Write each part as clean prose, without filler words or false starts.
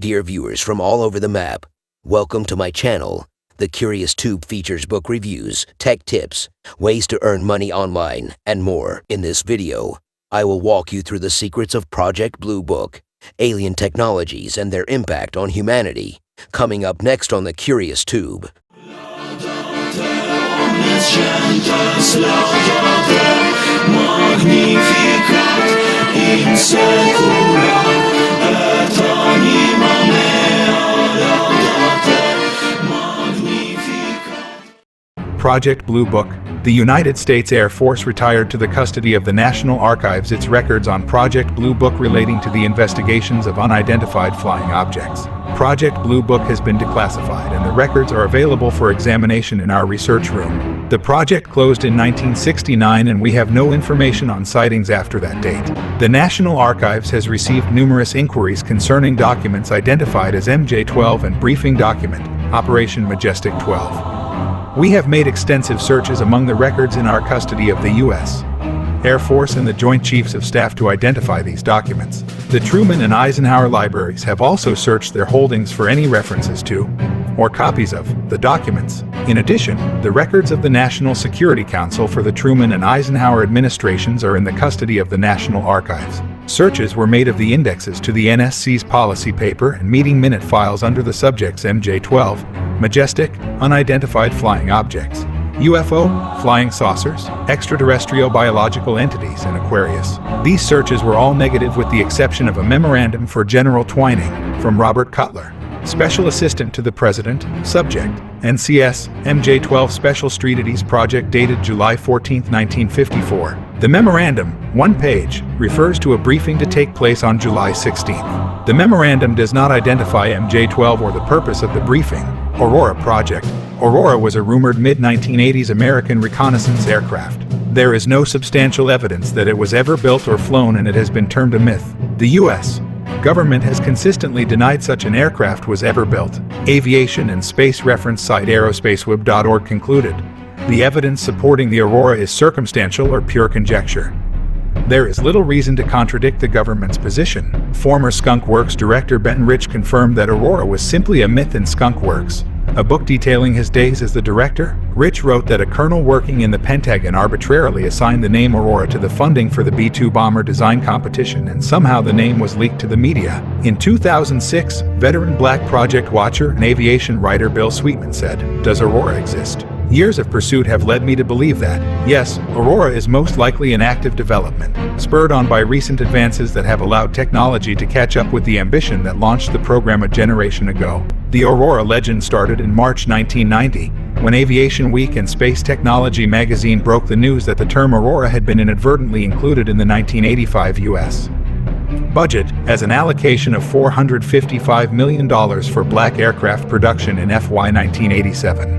Dear viewers from all over the map, welcome to my channel. The Curious Tube features book reviews, tech tips, ways to earn money online, and more. In this video, I will walk you through the secrets of Project Blue Book, alien technologies and their impact on humanity. Coming up next on the Curious Tube. Project Blue Book. The United States Air Force retired to the custody of the National Archives its records on Project Blue Book relating to the investigations of unidentified flying objects. Project Blue Book has been declassified and the records are available for examination in our research room. The project closed in 1969 and we have no information on sightings after that date. The National Archives has received numerous inquiries concerning documents identified as MJ-12 and briefing document, Operation Majestic 12. We have made extensive searches among the records in our custody of the U.S. Air Force and the Joint Chiefs of Staff to identify these documents. The Truman and Eisenhower libraries have also searched their holdings for any references to, or copies of, the documents. In addition, the records of the National Security Council for the Truman and Eisenhower administrations are in the custody of the National Archives. Searches were made of the indexes to the NSC's policy paper and meeting minute files under the subjects MJ-12, Majestic, Unidentified Flying Objects, UFO, Flying Saucers, Extraterrestrial Biological Entities, and Aquarius. These searches were all negative with the exception of a memorandum for General Twining from Robert Cutler, Special Assistant to the President, Subject, NCS, MJ-12 Special Strategies Project dated July 14, 1954. The memorandum, one page, refers to a briefing to take place on July 16. The memorandum does not identify MJ-12 or the purpose of the briefing. Aurora Project. Aurora was a rumored mid-1980s American reconnaissance aircraft. There is no substantial evidence that it was ever built or flown and it has been termed a myth. The U.S. government has consistently denied such an aircraft was ever built. Aviation and space reference site aerospaceweb.org concluded, the evidence supporting the Aurora is circumstantial or pure conjecture. There is little reason to contradict the government's position. Former Skunk Works director Ben Rich confirmed that Aurora was simply a myth in Skunk Works, a book detailing his days as the director. Rich wrote that a colonel working in the Pentagon arbitrarily assigned the name Aurora to the funding for the B-2 bomber design competition and somehow the name was leaked to the media. In 2006, veteran Black Project watcher and aviation writer Bill Sweetman said, "Does Aurora exist? Years of pursuit have led me to believe that, yes, Aurora is most likely in active development, spurred on by recent advances that have allowed technology to catch up with the ambition that launched the program a generation ago." The Aurora legend started in March 1990, when Aviation Week and Space Technology magazine broke the news that the term Aurora had been inadvertently included in the 1985 U.S. budget as an allocation of $455 million for black aircraft production in FY 1987.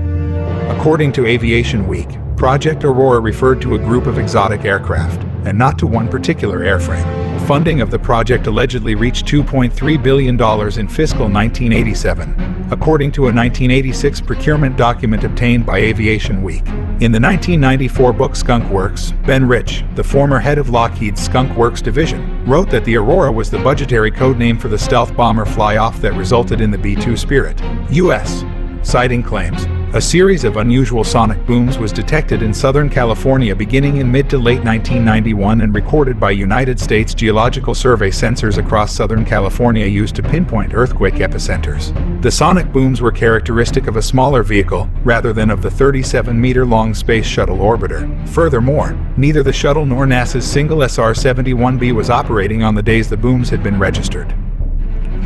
According to Aviation Week, Project Aurora referred to a group of exotic aircraft, and not to one particular airframe. Funding of the project allegedly reached $2.3 billion in fiscal 1987, according to a 1986 procurement document obtained by Aviation Week. In the 1994 book Skunk Works, Ben Rich, the former head of Lockheed's Skunk Works division, wrote that the Aurora was the budgetary codename for the stealth bomber fly-off that resulted in the B-2 Spirit. U.S. sighting claims. A series of unusual sonic booms was detected in Southern California beginning in mid to late 1991 and recorded by United States Geological Survey sensors across Southern California used to pinpoint earthquake epicenters. The sonic booms were characteristic of a smaller vehicle rather than of the 37-meter-long Space Shuttle orbiter. Furthermore, neither the shuttle nor NASA's single SR-71B was operating on the days the booms had been registered.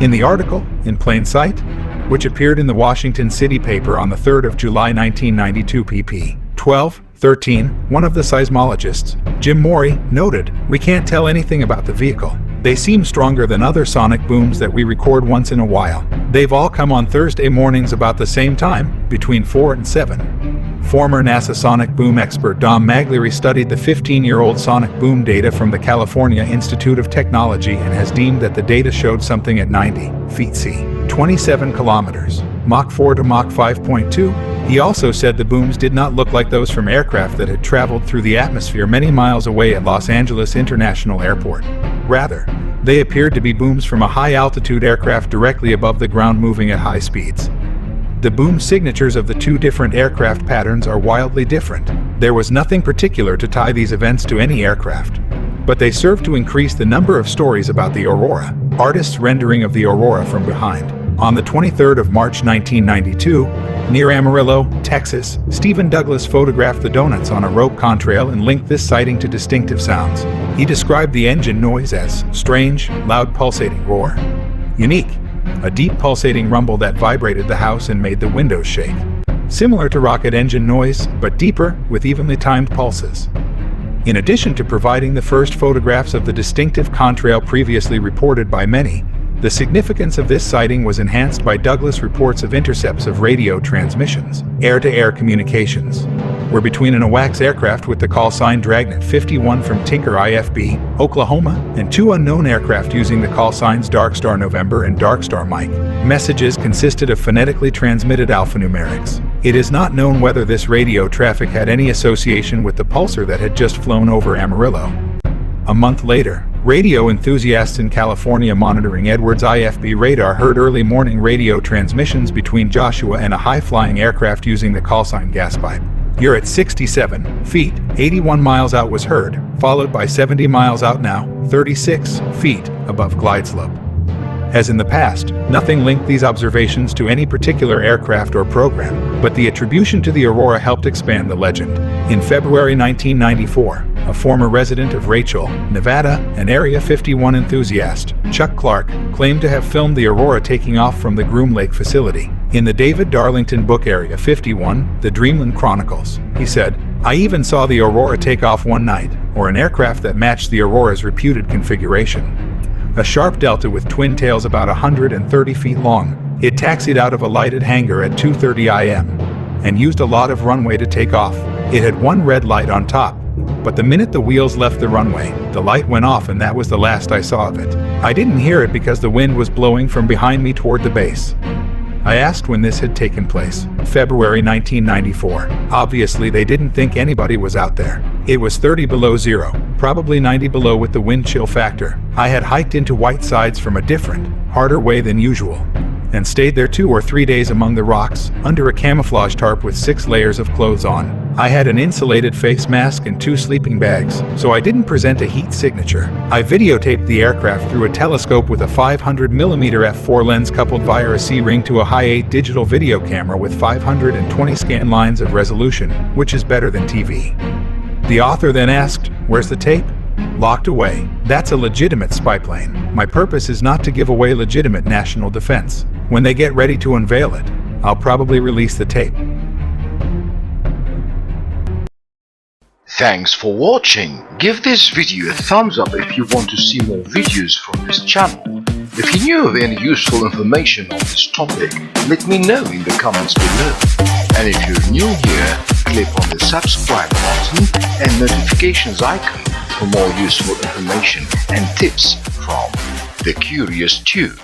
In the article, In Plain Sight, which appeared in the Washington City paper on the 3rd of July 1992 pp. 1213, one of the seismologists, Jim Morey, noted, "We can't tell anything about the vehicle. They seem stronger than other sonic booms that we record once in a while. They've all come on Thursday mornings about the same time, between 4 and 7. Former NASA sonic boom expert Dom Maglieri studied the 15-year-old sonic boom data from the California Institute of Technology and has deemed that the data showed something at 90 feet c. 27 kilometers, Mach 4 to Mach 5.2. He also said the booms did not look like those from aircraft that had traveled through the atmosphere many miles away at Los Angeles International Airport. Rather, They appeared to be booms from a high-altitude aircraft directly above the ground moving at high speeds. The boom signatures of the two different aircraft patterns are wildly different. There was nothing particular to tie these events to any aircraft, but they serve to increase the number of stories about the aurora. Artists' rendering of the aurora from behind. On the 23rd of March 1992, near Amarillo, Texas, Stephen Douglas photographed the donuts on a rope contrail and linked this sighting to distinctive sounds. He described the engine noise as strange, loud pulsating roar. Unique, a deep pulsating rumble that vibrated the house and made the windows shake. Similar to rocket engine noise, but deeper, with evenly timed pulses. In addition to providing the first photographs of the distinctive contrail previously reported by many, the significance of this sighting was enhanced by Douglas reports of intercepts of radio transmissions. Air-to-air communications were between an AWACS aircraft with the call sign Dragnet 51 from Tinker IFB, Oklahoma, and two unknown aircraft using the call signs Darkstar November and Darkstar Mike. Messages consisted of phonetically transmitted alphanumerics. It is not known whether this radio traffic had any association with the pulsar that had just flown over Amarillo. A month later, radio enthusiasts in California monitoring Edwards IFB radar heard early morning radio transmissions between Joshua and a high-flying aircraft using the callsign Gaspipe. You're at 67 feet, 81 miles out was heard, followed by 70 miles out now, 36 feet above glide slope. As in the past, nothing linked these observations to any particular aircraft or program, but the attribution to the aurora helped expand the legend. In February 1994, a former resident of Rachel, Nevada, and Area 51 enthusiast, Chuck Clark, claimed to have filmed the aurora taking off from the Groom Lake facility. In the David Darlington book Area 51, The Dreamland Chronicles, he said, "I even saw the aurora take off one night, or an aircraft that matched the aurora's reputed configuration. A sharp delta with twin tails about 130 feet long. It taxied out of a lighted hangar at 2:30 a.m. and used a lot of runway to take off. It had one red light on top, but the minute the wheels left the runway, the light went off and that was the last I saw of it. I didn't hear it because the wind was blowing from behind me toward the base." I asked when this had taken place. February 1994. Obviously, they didn't think anybody was out there. It was 30 below zero, probably 90 below with the wind chill factor. I had hiked into Whitesides from a different, harder way than usual, and stayed there 2 or 3 days among the rocks, under a camouflage tarp with 6 layers of clothes on. I had an insulated face mask and 2 sleeping bags, so I didn't present a heat signature. I videotaped the aircraft through a telescope with a 500mm f4 lens coupled via a C-ring to a high-8 digital video camera with 520 scan lines of resolution, which is better than TV. The author then asked, "Where's the tape?" "Locked away. That's a legitimate spy plane. My purpose is not to give away legitimate national defense. When they get ready to unveil it, I'll probably release the tape." Thanks for watching. Give this video a thumbs up if you want to see more videos from this channel. If you knew of any useful information on this topic, let me know in the comments below. And if you're new here, click on the subscribe button and notifications icon for more useful information and tips from The Curious Tube.